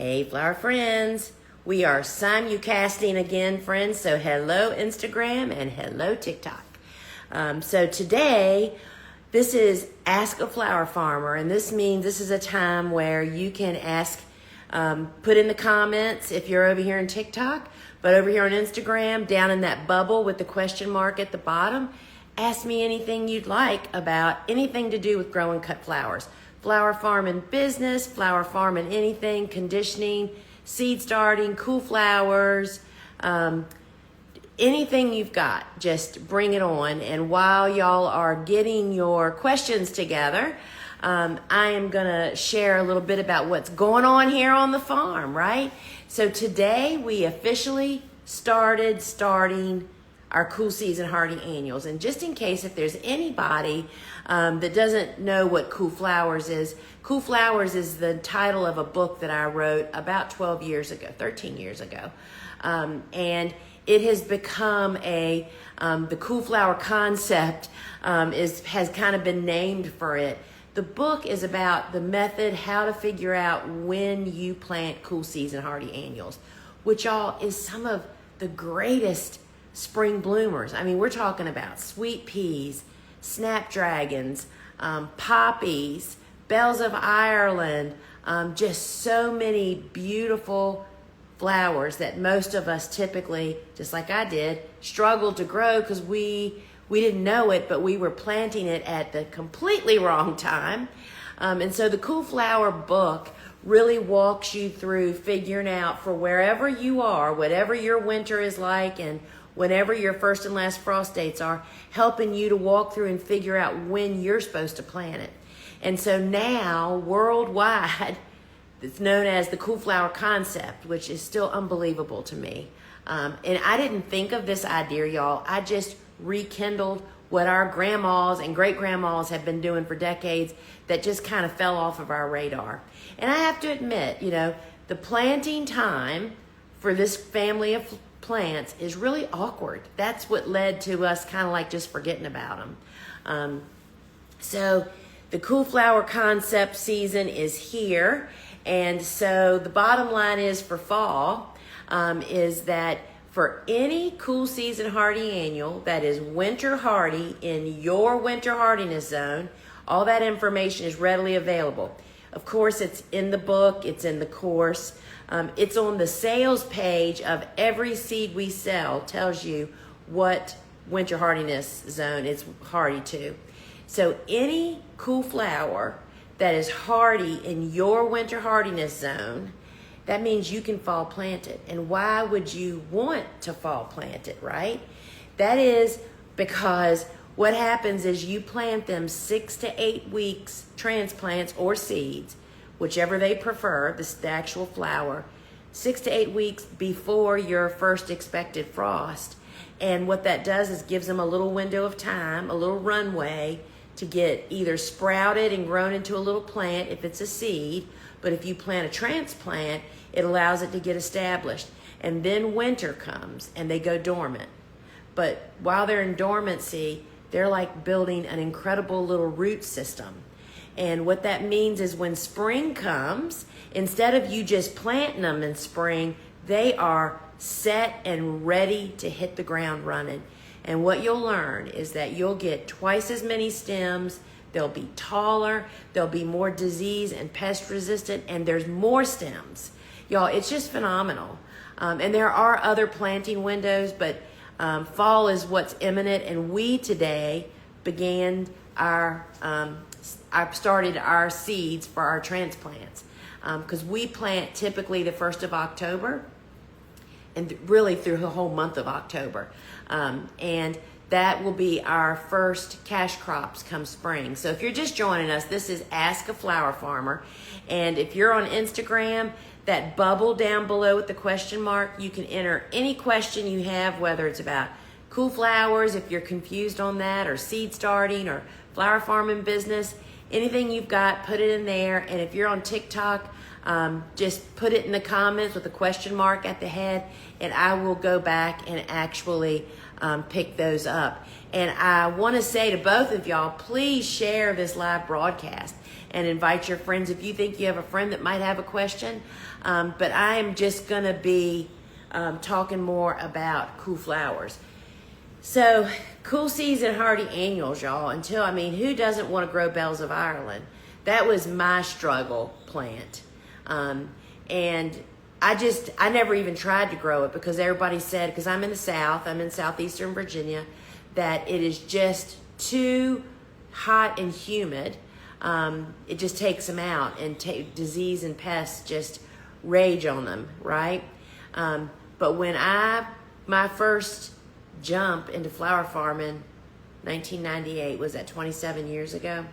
Hey, flower friends. We are simulcasting again, friends. So hello, Instagram, and hello, TikTok. So today, this is Ask a Flower Farmer, and this means this is a time where you can ask, put in the comments if you're over here in TikTok, but over here on Instagram, down in that bubble with the question mark at the bottom, ask me anything you'd like about anything to do with growing cut flowers. Flower farming business, flower farming anything, conditioning, seed starting, cool flowers, anything you've got, just bring it on. And while y'all are getting your questions together, I am gonna share a little bit about what's going on here on the farm, right? So today we officially starting our cool season hardy annuals. And just in case if there's anybody that doesn't know what Cool Flowers is the title of a book that I wrote about 13 years ago. And it has become the cool flower concept has kind of been named for it. The book is about the method, how to figure out when you plant cool season hardy annuals, which all is some of the greatest spring bloomers. I mean, we're talking about sweet peas, snapdragons, poppies, bells of Ireland, just so many beautiful flowers that most of us typically, just like I did, struggled to grow because we didn't know it, but we were planting it at the completely wrong time. And so the Cool Flower book really walks you through figuring out for wherever you are, whatever your winter is like, and whenever your first and last frost dates are, helping you to walk through and figure out when you're supposed to plant it. And so now, worldwide, it's known as the Cool Flower concept, which is still unbelievable to me. And I didn't think of this idea, y'all. I just rekindled what our grandmas and great-grandmas have been doing for decades that just kind of fell off of our radar. And I have to admit, the planting time for this family of plants is really awkward. That's what led to us kind of like just forgetting about them. So the Cool Flower concept season is here. And so the bottom line is for fall is that for any cool season hardy annual that is winter hardy in your winter hardiness zone, all that information is readily available. Of course, it's in the book, it's in the course. It's on the sales page of every seed we sell, tells you what winter hardiness zone it's hardy to. So any cool flower that is hardy in your winter hardiness zone, that means you can fall plant it. And why would you want to fall plant it, right? That is because what happens is you plant them 6 to 8 weeks, transplants or seeds, whichever they prefer, the actual flower, 6 to 8 weeks before your first expected frost. And what that does is gives them a little window of time, a little runway to get either sprouted and grown into a little plant if it's a seed, but if you plant a transplant, it allows it to get established. And then winter comes and they go dormant. But while they're in dormancy, they're like building an incredible little root system. And what that means is when spring comes, instead of you just planting them in spring, they are set and ready to hit the ground running. And what you'll learn is that you'll get twice as many stems, they'll be taller, they'll be more disease and pest resistant, and there's more stems. Y'all, it's just phenomenal. And there are other planting windows, but fall is what's imminent, and we today began I started our seeds for our transplants because we plant typically the 1st of October and really through the whole month of October. And that will be our first cash crops come spring. So if you're just joining us, this is Ask a Flower Farmer. And if you're on Instagram, that bubble down below with the question mark, you can enter any question you have, whether it's about cool flowers, if you're confused on that, or seed starting, or flower farming business, anything you've got, put it in there. And if you're on TikTok, just put it in the comments with a question mark at the head, and I will go back and actually pick those up. And I want to say to both of y'all, please share this live broadcast and invite your friends if you think you have a friend that might have a question. But I am just going to be talking more about cool flowers. So cool season hardy annuals, y'all. Who doesn't want to grow bells of Ireland? That was my struggle plant. And I never even tried to grow it because everybody said, because I'm in the South, I'm in southeastern Virginia, that it is just too hot and humid. It just takes them out, and disease and pests just rage on them, right? But when my first jump into flower farming, 1998, was that 27 years ago,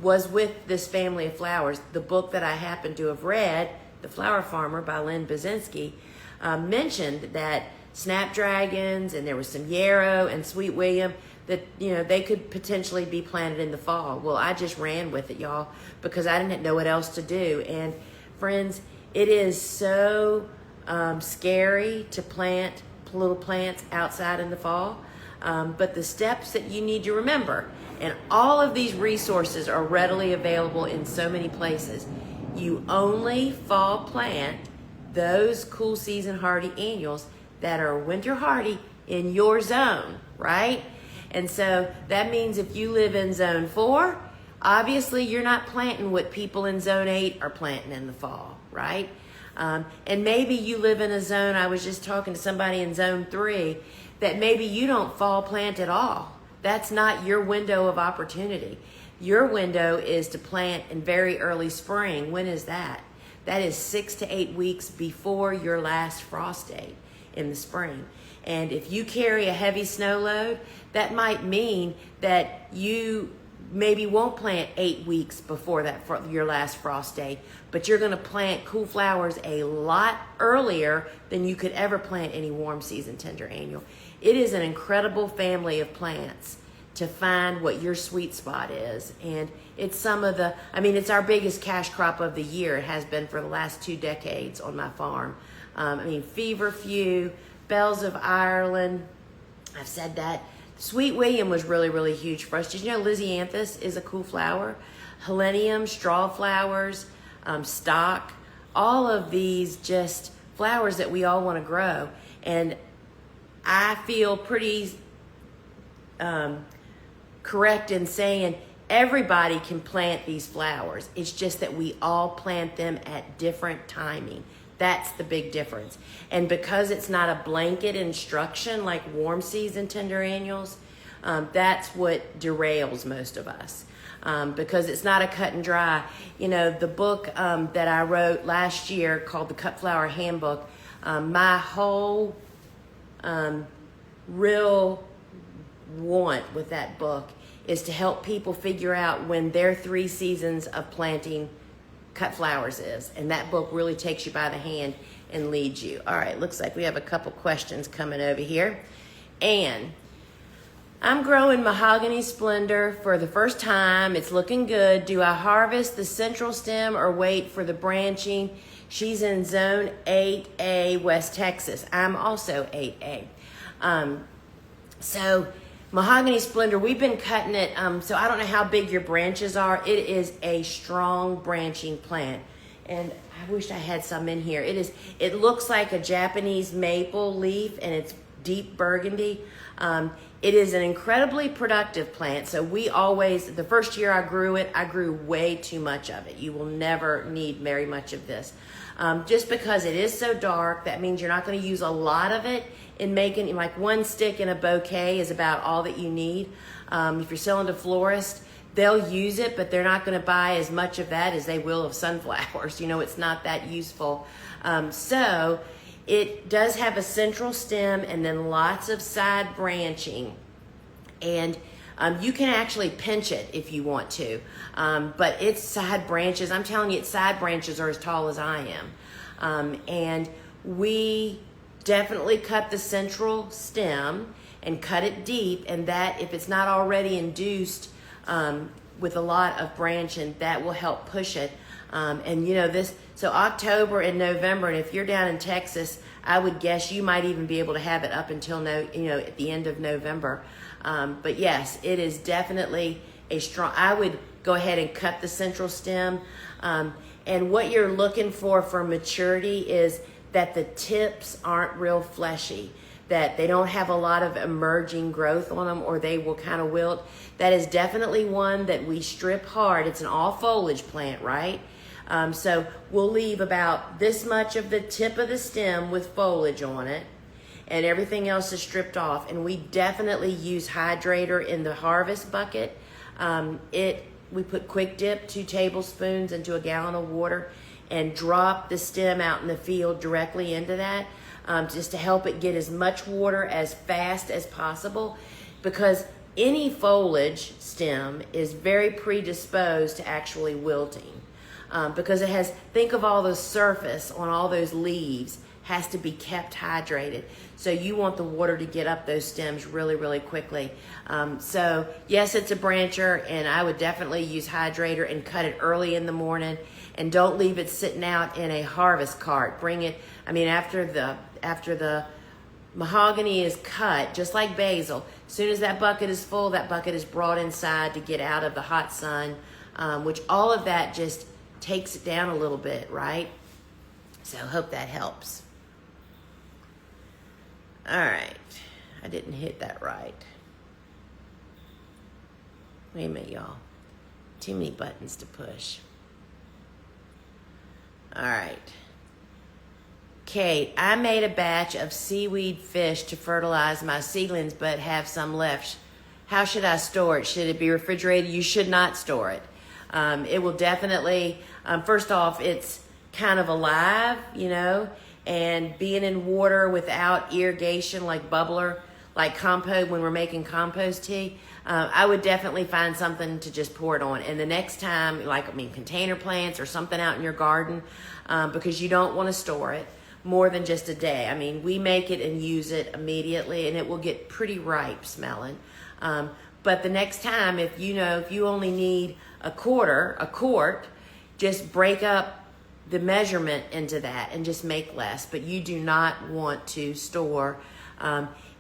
was with this family of flowers. The book that I happened to have read, The Flower Farmer by Lynn Basinski, mentioned that Snapdragons, and there was some yarrow and Sweet William, that they could potentially be planted in the fall. Well, I just ran with it, y'all, because I didn't know what else to do. And friends, it is so scary to plant little plants outside in the fall, but the steps that you need to remember, and all of these resources are readily available in so many places. You only fall plant those cool season hardy annuals that are winter hardy in your zone, right? And so that means if you live in zone 4, obviously you're not planting what people in zone 8 are planting in the fall, right? And maybe you live in a zone, I was just talking to somebody in zone 3, that maybe you don't fall plant at all. That's not your window of opportunity. Your window is to plant in very early spring. When is that? That is 6 to 8 weeks before your last frost date in the spring. And if you carry a heavy snow load, that might mean that you maybe won't plant 8 weeks before your last frost date, but you're going to plant cool flowers a lot earlier than you could ever plant any warm season tender annual. It is an incredible family of plants to find what your sweet spot is. And it's it's our biggest cash crop of the year. It has been for the last 2 decades on my farm. Feverfew, Bells of Ireland, I've said that. Sweet William was really, really huge for us. Did you know Lisianthus is a cool flower? Helenium, straw flowers, stock, all of these just flowers that we all want to grow. And I feel pretty correct in saying everybody can plant these flowers. It's just that we all plant them at different timing. That's the big difference. And because it's not a blanket instruction like warm season tender annuals, that's what derails most of us. Because it's not a cut and dry. The book that I wrote last year called The Cut Flower Handbook, my whole real want with that book is to help people figure out when their 3 seasons of planting cut flowers is. And that book really takes you by the hand and leads you. All right, looks like we have a couple questions coming over here. Anne, I'm growing Mahogany Splendor for the first time. It's looking good. Do I harvest the central stem or wait for the branching? She's in zone 8A, West Texas. I'm also 8A. So Mahogany Splendor, we've been cutting it, so I don't know how big your branches are. It is a strong branching plant. And I wish I had some in here. It looks like a Japanese maple leaf, and it's deep burgundy. It is an incredibly productive plant. So the first year I grew it, I grew way too much of it. You will never need very much of this. Just because it is so dark, that means you're not going to use a lot of it in making, like 1 stick in a bouquet is about all that you need. If you're selling to florists, they'll use it, but they're not going to buy as much of that as they will of sunflowers. It's not that useful. So it does have a central stem and then lots of side branching. And you can actually pinch it if you want to. But its side branches, I'm telling you, its side branches are as tall as I am. And we definitely cut the central stem and cut it deep, and that, if it's not already induced with a lot of branching, that will help push it. And this So October and November, and if you're down in Texas, I would guess you might even be able to have it up until at the end of November. But yes, it is definitely a strong. I would go ahead and cut the central stem. And what you're looking for maturity is that the tips aren't real fleshy, that they don't have a lot of emerging growth on them, or they will kind of wilt. That is definitely one that we strip hard. It's an all foliage plant, right? So we'll leave about this much of the tip of the stem with foliage on it, and everything else is stripped off. And we definitely use hydrator in the harvest bucket. We put quick dip 2 tablespoons into a gallon of water and drop the stem out in the field directly into that, just to help it get as much water as fast as possible, because any foliage stem is very predisposed to actually wilting, because it has, think of all the surface on all those leaves has to be kept hydrated. So you want the water to get up those stems really, really quickly. So yes, it's a brancher, and I would definitely use hydrator and cut it early in the morning, and don't leave it sitting out in a harvest cart. Bring it, after the mahogany is cut, just like basil, as soon as that bucket is full, that bucket is brought inside to get out of the hot sun, which all of that just takes it down a little bit, right? So I hope that helps. All right, I didn't hit that right. Wait a minute, y'all. Too many buttons to push. All right. Kate, I made a batch of seaweed fish to fertilize my seedlings, but have some left. How should I store it? Should it be refrigerated? You should not store it. It will definitely, first off, it's kind of alive, and being in water without irrigation, like bubbler, like compost, when we're making compost tea, I would definitely find something to just pour it on. And the next time, container plants or something out in your garden, because you don't want to store it more than just a day. We make it and use it immediately, and it will get pretty ripe smelling. But the next time, if you only need a quart, just break up the measurement into that and just make less. But you do not want to store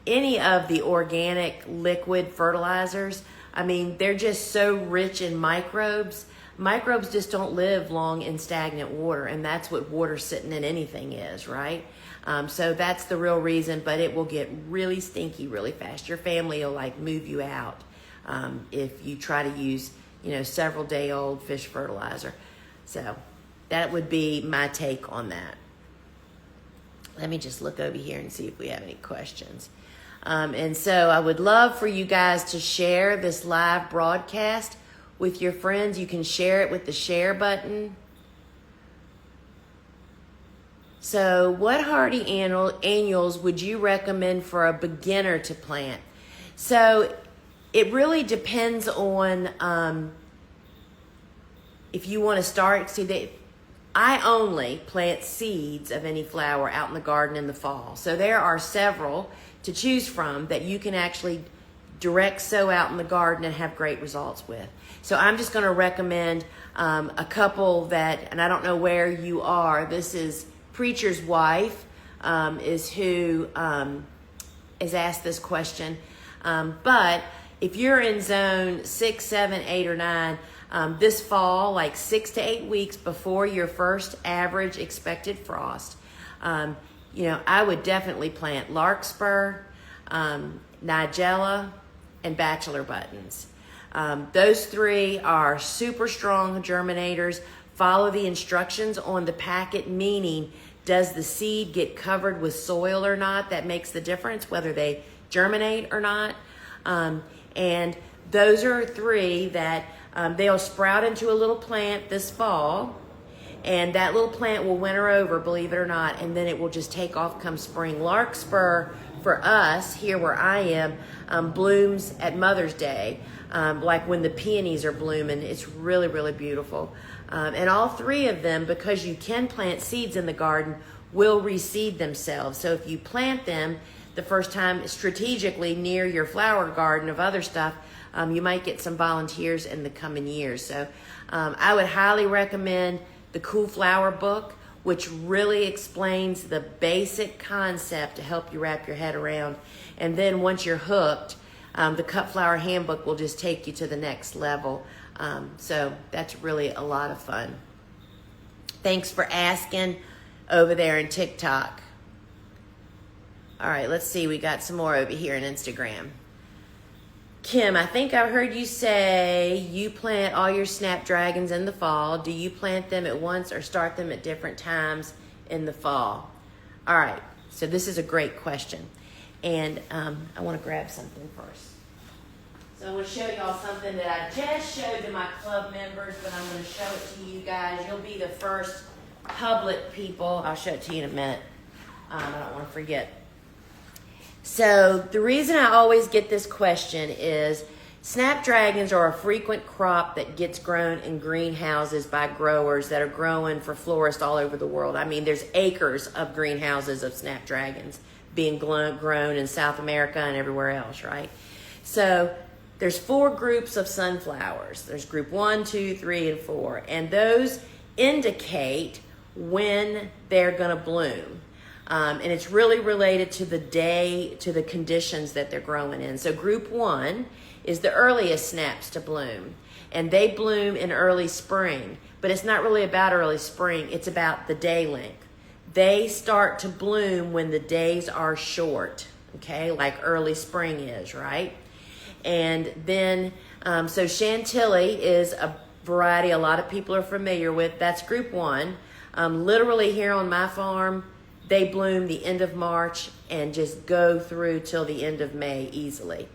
any of the organic liquid fertilizers. They're just so rich in microbes. Microbes just don't live long in stagnant water, and that's what water sitting in anything is, right? So that's the real reason, but it will get really stinky really fast. Your family will move you out if you try to use, several day old fish fertilizer. So that would be my take on that. Let me just look over here and see if we have any questions. And so I would love for you guys to share this live broadcast with your friends. You can share it with the share button. So what hardy annuals would you recommend for a beginner to plant? So it really depends on if you want to start. I only plant seeds of any flower out in the garden in the fall. So there are several to choose from that you can actually direct sow out in the garden and have great results with. So I'm just going to recommend a couple that, and I don't know where you are. This is Preacher's Wife is who is asked this question. But if you're in zone 6, 7, 8, or 9, this fall, 6 to 8 weeks before your first average expected frost, I would definitely plant larkspur, nigella, and bachelor buttons. Those 3 are super strong germinators. Follow the instructions on the packet, meaning does the seed get covered with soil or not? That makes the difference, whether they germinate or not. And those are 3 that they'll sprout into a little plant this fall, and that little plant will winter over, believe it or not, and then it will just take off come spring. Larkspur, for us, here where I am, blooms at Mother's Day, like when the peonies are blooming. It's really, really beautiful. And all 3 of them, because you can plant seeds in the garden, will reseed themselves. So if you plant them the first time strategically near your flower garden of other stuff, you might get some volunteers in the coming years. So I would highly recommend the Cool Flower book, which really explains the basic concept to help you wrap your head around. And then once you're hooked, the Cut Flower Handbook will just take you to the next level. So that's really a lot of fun. Thanks for asking over there in TikTok. All right, let's see. We got some more over here in Instagram. Kim, I think I heard you say you plant all your Snapdragons in the fall. Do you plant them at once or start them at different times in the fall? All right, so this is a great question. And I want to grab something first. So I'm going to show y'all something that I just showed to my club members, but I'm going to show it to you guys. You'll be the first public people. I'll show it to you in a minute. I don't want to forget. So the reason I always get this question is Snapdragons are a frequent crop that gets grown in greenhouses by growers that are growing for florists all over the world. I mean, there's acres of greenhouses of Snapdragons being grown in South America and everywhere else, right? So there's 4 groups of sunflowers. There's group 1, 2, 3, and 4. And those indicate when they're going to bloom. And it's really related to the day, to the conditions that they're growing in. So group 1 is the earliest snaps to bloom. And they bloom in early spring. But it's not really about early spring. It's about the day length. They start to bloom when the days are short. Okay, like early spring is, right? And then, so Chantilly is a variety a lot of people are familiar with. That's group 1. Literally here on my farm, they bloom the end of March and just go through till the end of May easily.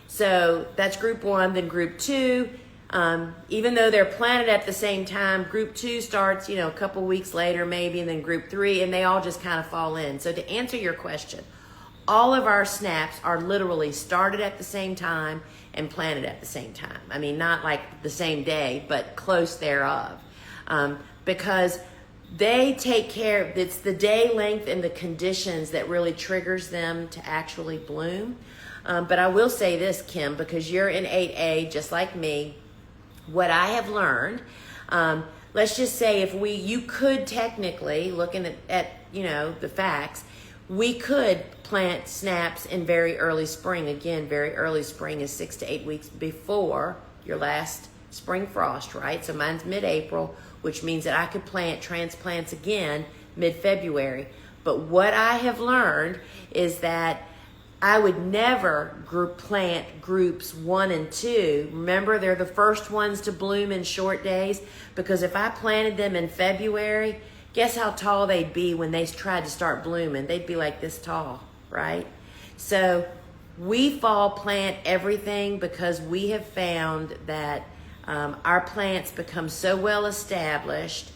So that's group 1. Then group 2, even though they're planted at the same time, group 2 starts, a couple weeks later maybe, and then group 3, and they all just kind of fall in. So to answer your question, all of our snaps are literally started at the same time and planted at the same time. I mean, not like the same day, but close thereof. Because they take care, it's the day length and the conditions that really triggers them to actually bloom. But I will say this, Kim, because you're in 8A just like me, what I have learned, let's just say if you could technically, looking at the facts, we could plant snaps in very early spring. Again, very early spring is 6 to 8 weeks before your last spring frost, right? So mine's mid-April, which means that I could plant transplants again mid-February. But what I have learned is that I would never plant groups 1 and 2. Remember, they're the first ones to bloom in short days, because if I planted them in February, guess how tall they'd be when they tried to start blooming? They'd be like this tall, right? So we fall plant everything because we have found that our plants become so well established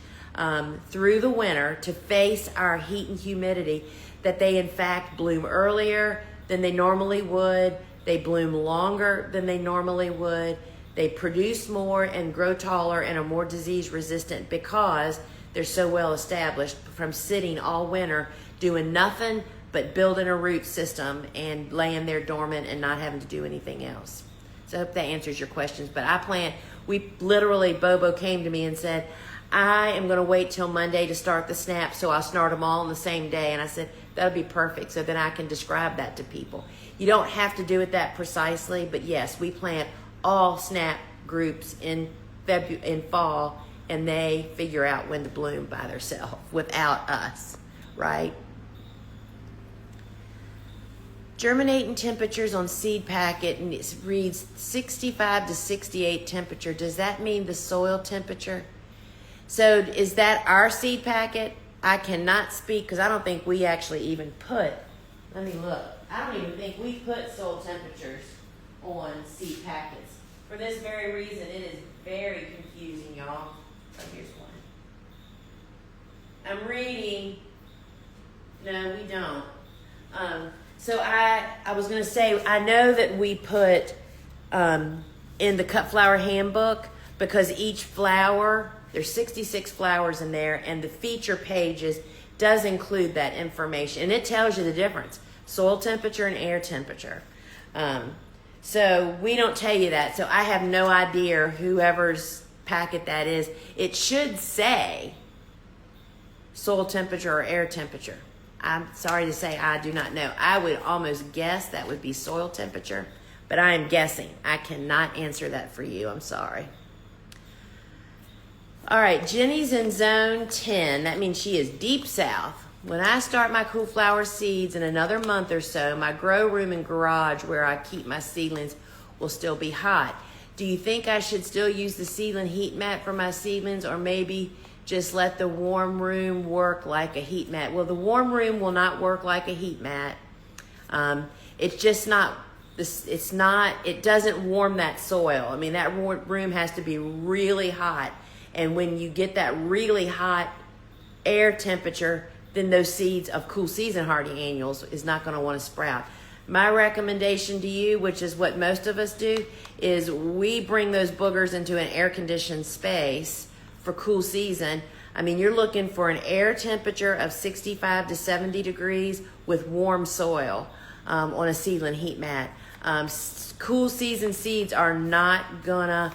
through the winter to face our heat and humidity that they in fact bloom earlier than they normally would. They bloom longer than they normally would. They produce more and grow taller and are more disease resistant because they're so well established from sitting all winter doing nothing but building a root system and laying there dormant and not having to do anything else. So I hope that answers your questions. But we literally, Bobo came to me and said, I am going to wait till Monday to start the snaps, so I'll start them all on the same day. And I said, that'll be perfect, so then I can describe that to people. You don't have to do it that precisely, but yes, we plant all snap groups in fall, and they figure out when to bloom by themselves without us, right? Germinating temperatures on seed packet, and it reads 65 to 68 temperature. Does that mean the soil temperature? So is that our seed packet? I cannot speak because I don't think we actually even put, let me look. I don't even think we put soil temperatures on seed packets. For this very reason, it is very confusing, y'all. So here's one. I'm reading. No, we don't. So I was going to say, I know that we put in the Cut Flower Handbook, because each flower, there's 66 flowers in there, and the feature pages does include that information. And it tells you the difference, soil temperature and air temperature. So we don't tell you that. So I have no idea whoever's packet that is, it should say soil temperature or air temperature. I'm sorry to say I do not know. I would almost guess that would be soil temperature, but I am guessing. I cannot answer that for you. I'm sorry. All right, Jenny's in zone 10. That means she is deep south. When I start my cool flower seeds in another month or so, my grow room and garage where I keep my seedlings will still be hot. Do you think I should still use the seedling heat mat for my seedlings, or maybe just let the warm room work like a heat mat? Well, the warm room will not work like a heat mat. It's just not, it doesn't warm that soil. I mean, that room has to be really hot. And when you get that really hot air temperature, then those seeds of cool season hardy annuals is not going to want to sprout. My recommendation to you, which is what most of us do, is we bring those boogers into an air-conditioned space for cool season. I mean, you're looking for an air temperature of 65 to 70 degrees with warm soil on a seedling heat mat. Cool season seeds are not gonna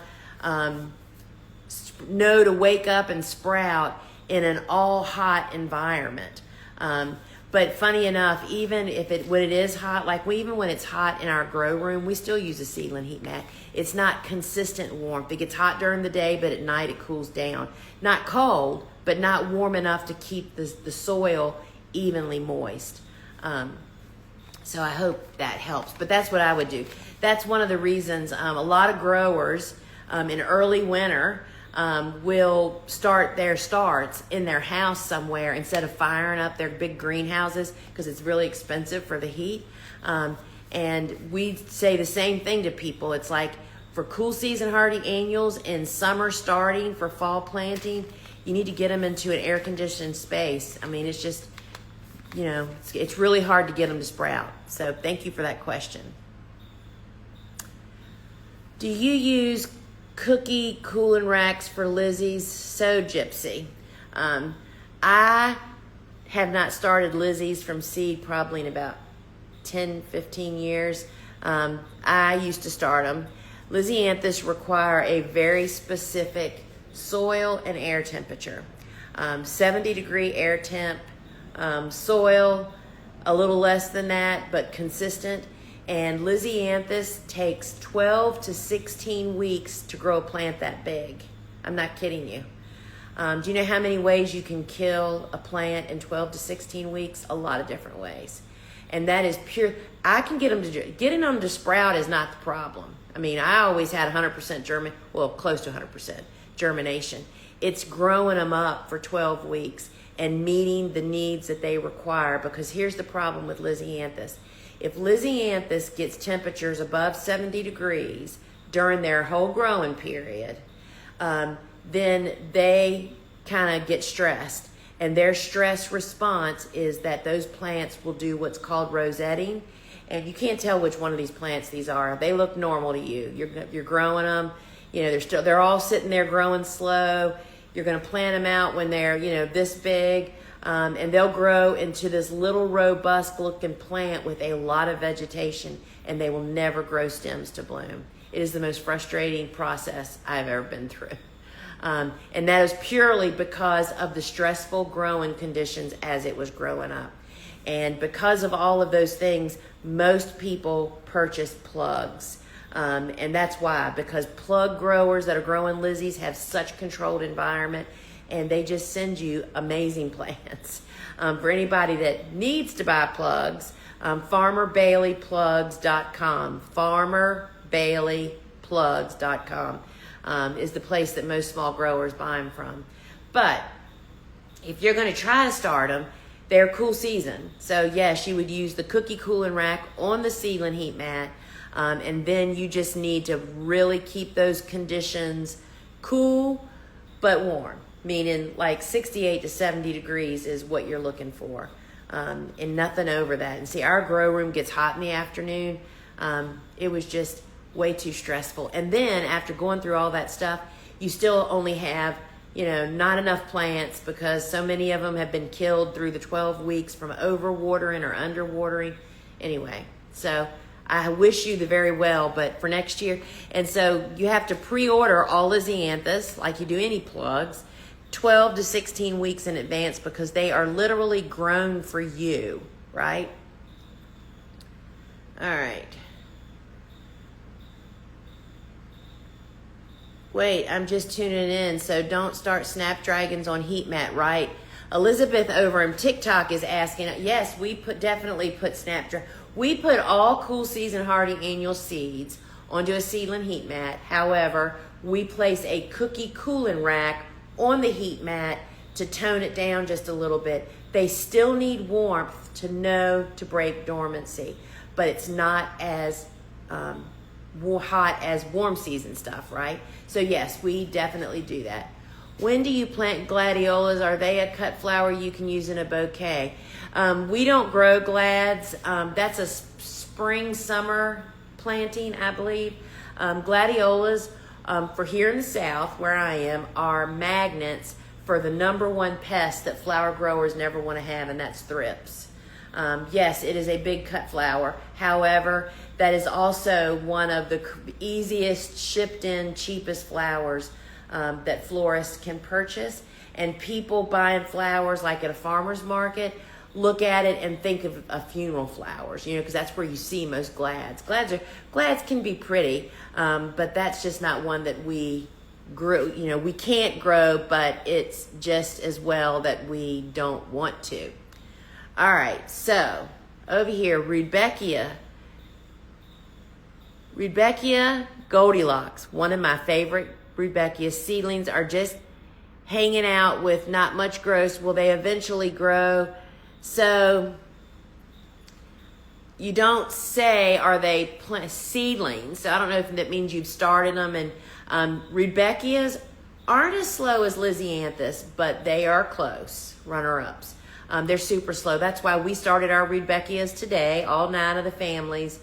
know to wake up and sprout in an all hot environment. But funny enough, even if when it is hot, like even when it's hot in our grow room, we still use a seedling heat mat. It's not consistent warmth. It gets hot during the day, but at night it cools down. Not cold, but not warm enough to keep the soil evenly moist. So I hope that helps. But that's what I would do. That's one of the reasons a lot of growers in early winter will start their starts in their house somewhere instead of firing up their big greenhouses because it's really expensive for the heat. And we say the same thing to people. It's like for cool season hardy annuals in summer starting for fall planting, you need to get them into an air conditioned space. I mean, it's just, you know, it's really hard to get them to sprout. So thank you for that question. Do you use cookie cooling racks for Lizzie's So Gypsy? I have not started Lizzie's from seed probably in about 10, 15 years. I used to start them. Lisianthus require a very specific soil and air temperature. 70 degree air temp, soil a little less than that, but consistent. And Lisianthus takes 12 to 16 weeks to grow a plant that big. I'm not kidding you. Do you know how many ways you can kill a plant in 12 to 16 weeks? A lot of different ways. And that is pure. I can getting them to sprout is not the problem. I mean, I always had 100% close to 100% germination. It's growing them up for 12 weeks and meeting the needs that they require, because here's the problem with Lisianthus. If Lisianthus gets temperatures above 70 degrees during their whole growing period, then they kind of get stressed. And their stress response is that those plants will do what's called rosetting. And you can't tell which one of these plants these are. They look normal to you. You're growing them. You know, they're all sitting there growing slow. You're going to plant them out when they're, you know, this big. And they'll grow into this little robust looking plant with a lot of vegetation, and they will never grow stems to bloom. It is the most frustrating process I've ever been through. And that is purely because of the stressful growing conditions as it was growing up. And because of all of those things, most people purchase plugs. And that's why, because plug growers that are growing Lizzies have such controlled environment, and they just send you amazing plants. For anybody that needs to buy plugs, farmerbaileyplugs.com, farmerbaileyplugs.com is the place that most small growers buy them from. But if you're going to try to start them, they're cool season. So yes, you would use the cookie cooling rack on the seedling heat mat, and then you just need to really keep those conditions cool but warm. Meaning like 68 to 70 degrees is what you're looking for, and nothing over that. And see, our grow room gets hot in the afternoon. It was just way too stressful. And then after going through all that stuff, you still only have, you know, not enough plants because so many of them have been killed through the 12 weeks from overwatering or underwatering. Anyway, so I wish you the very well, but for next year. And so you have to pre-order all Lisianthus, like you do any plugs, 12 to 16 weeks in advance, because they are literally grown for you, right? All right. Wait, I'm just tuning in, so don't start Snapdragons on heat mat, right? Elizabeth over in TikTok is asking, yes, we definitely put Snapdragon. We put all Cool Season Hardy annual seeds onto a Seedling heat mat. However, we place a cookie cooling rack on the heat mat to tone it down just a little bit. They still need warmth to break dormancy, but it's not as hot as warm season stuff, right? So yes, we definitely do that. When do you plant gladiolas? Are they a cut flower you can use in a bouquet? We don't grow glads. That's a spring, summer planting, I believe. Gladiolas, for here in the South, where I am, are magnets for the #1 pest that flower growers never want to have, and that's thrips. Yes, it is a big cut flower. However, that is also one of the easiest shipped in, cheapest flowers that florists can purchase. And people buying flowers like at a farmer's market look at it and think of funeral flowers, because that's where you see most glads. Glads can be pretty, but that's just not one that we grew. We can't grow, but it's just as well that we don't want to. All right, so over here, rudbeckia Goldilocks, one of my favorite rudbeckia seedlings, are just hanging out with not much growth. Will they eventually grow? So you don't say, are they seedlings? So I don't know if that means you've started them. And rudbeckias aren't as slow as Lisianthus, but they are close, runner-ups. They're super slow. That's why we started our rudbeckias today, all 9 of the families,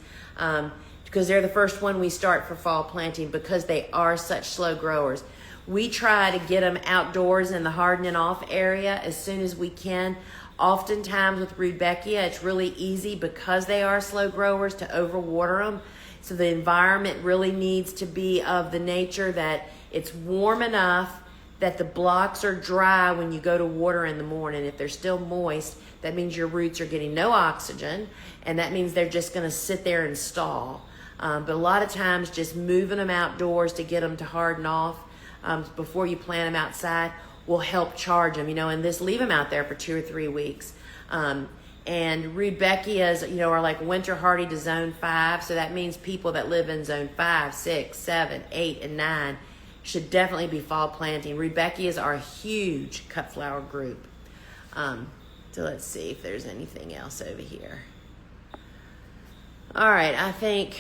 because they're the first one we start for fall planting, because they are such slow growers. We try to get them outdoors in the hardening off area as soon as we can. Oftentimes with rudbeckia, it's really easy, because they are slow growers, to overwater them. So the environment really needs to be of the nature that it's warm enough that the blocks are dry when you go to water in the morning. If they're still moist, that means your roots are getting no oxygen, and that means they're just going to sit there and stall. But a lot of times just moving them outdoors to get them to harden off before you plant them outside will help charge them, and just leave them out there for 2 or 3 weeks. And rudbeckias, are like winter hardy to zone 5. So that means people that live in zone 5, 6, 7, 8, and 9 should definitely be fall planting. Rudbeckias are a huge cut flower group. So let's see if there's anything else over here. All right, I think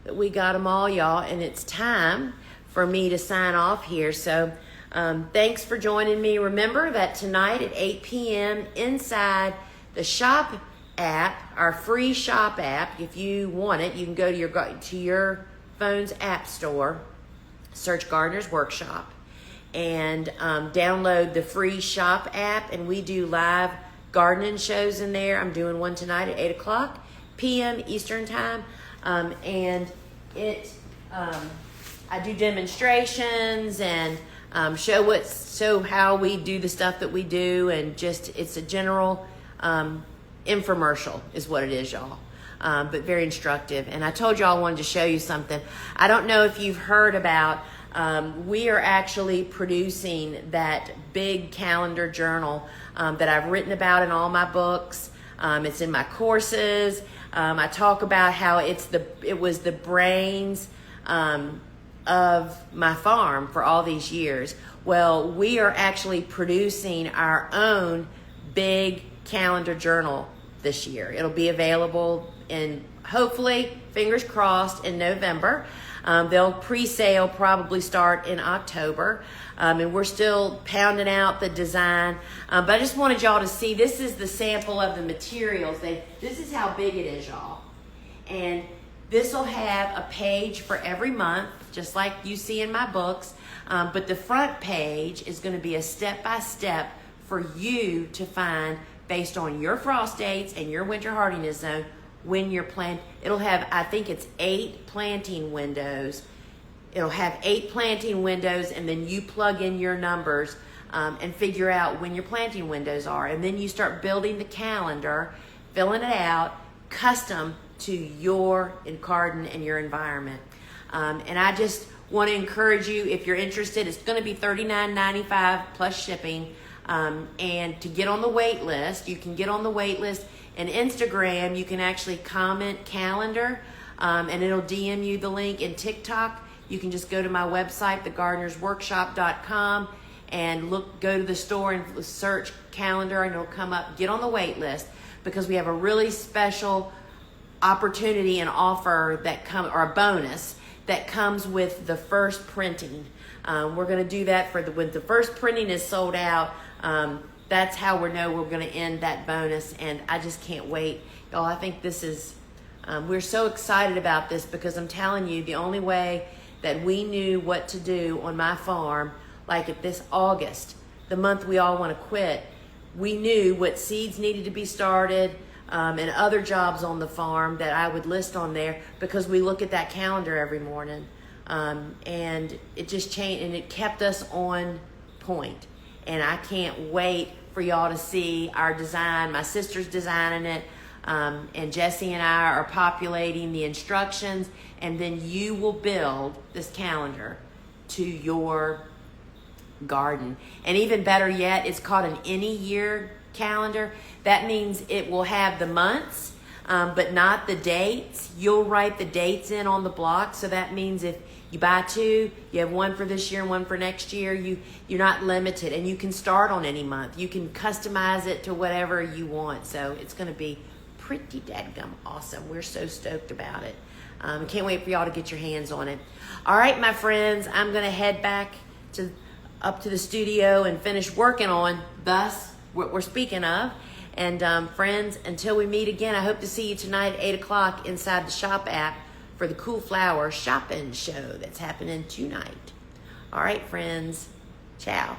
that we got them all, y'all, and it's time for me to sign off here. So thanks for joining me. Remember that tonight at 8 p.m. inside the Shop app, our free Shop app, if you want it, you can go to your phone's app store, search Gardener's Workshop, and download the free Shop app, and we do live gardening shows in there. I'm doing one tonight at 8 o'clock p.m. Eastern time, and I do demonstrations and show how we do the stuff that we do, and just it's a general infomercial is what it is, y'all. But very instructive. And I told y'all I wanted to show you something. I don't know if you've heard about, we are actually producing that big calendar journal that I've written about in all my books. It's in my courses. I talk about how it was the brains of my farm for all these years. Well, we are actually producing our own big calendar journal this year. It'll be available in, hopefully, fingers crossed, in November. They'll pre-sale probably start in October. And we're still pounding out the design. But I just wanted y'all to see, this is the sample of the materials. This is how big it is, y'all. And this will have a page for every month, just like you see in my books. But the front page is going to be a step-by-step for you to find, based on your frost dates and your winter hardiness zone, when you're planting. It'll have, I think it's 8 planting windows. It'll have 8 planting windows, and then you plug in your numbers and figure out when your planting windows are. And then you start building the calendar, filling it out, custom to your garden and your environment. And I just want to encourage you, if you're interested, it's going to be $39.95 plus shipping. And to get on the wait list, you can get on the wait list. And Instagram, you can actually comment calendar, and it'll DM you the link. In TikTok, you can just go to my website, thegardenersworkshop.com, and go to the store and search calendar, and it'll come up. Get on the wait list, because we have a really special opportunity and offer that or a bonus that comes with the first printing. We're going to do that when the first printing is sold out. That's how we know we're going to end that bonus, and I just can't wait. Y'all, I think this is, we're so excited about this, because I'm telling you, the only way that we knew what to do on my farm, like at this August, the month we all want to quit, we knew what seeds needed to be started, and other jobs on the farm that I would list on there, because we look at that calendar every morning. And it just changed, and it kept us on point. And I can't wait for y'all to see our design. My sister's designing it, and Jesse and I are populating the instructions, and then you will build this calendar to your garden. And even better yet, it's called an any year calendar. That means it will have the months, but not the dates. You'll write the dates in on the block. So that means if you buy 2, you have 1 for this year and 1 for next year. You're not limited, and you can start on any month. You can customize it to whatever you want. So it's going to be pretty dadgum awesome. We're so stoked about it. Can't wait for y'all to get your hands on it. All right, my friends, I'm going to head back up to the studio and finish working on what we're speaking of. And friends, until we meet again, I hope to see you tonight at 8 o'clock inside the shop app for the Cool Flower shopping show that's happening tonight. All right, friends. Ciao.